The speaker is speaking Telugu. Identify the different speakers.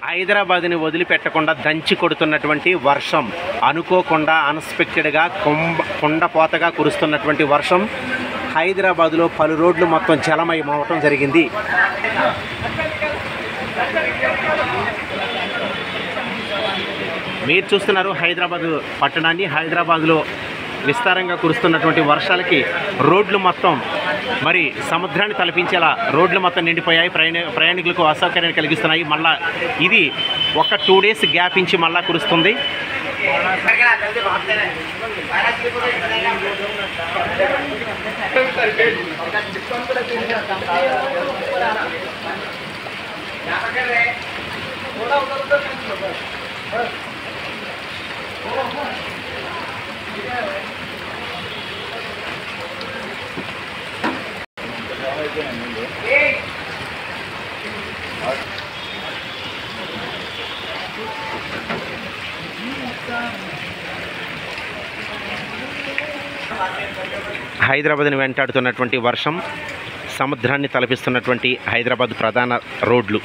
Speaker 1: హైదరాబాద్ని వదిలిపెట్టకుండా దంచి కొడుతున్నటువంటి వర్షం, అనుకోకుండా అన్ఎక్స్పెక్టెడ్గా కుండపోతగా కురుస్తున్నటువంటి వర్షం హైదరాబాదులో పలు రోడ్లు మొత్తం జలమయం అవటం జరిగింది. మీరు చూస్తున్నారు హైదరాబాదు పట్టణాన్ని. హైదరాబాదులో విస్తారంగా కురుస్తున్నటువంటి వర్షాలకి రోడ్లు మొత్తం మరి సముద్రాన్ని తలపించేలా రోడ్లు మొత్తం నిండిపోయాయి. ప్రయాణికులకు అసౌకర్యాన్ని కలిగిస్తున్నాయి. మళ్ళా ఇది ఒక 2 days గ్యాప్ ఇచ్చి మళ్ళా కురుస్తుంది. హైదరాబాద్ని వెంటాడుతున్నటువంటి వర్షం, సముద్రాన్ని తలపిస్తున్నటువంటి హైదరాబాద్ ప్రధాన రోడ్లు.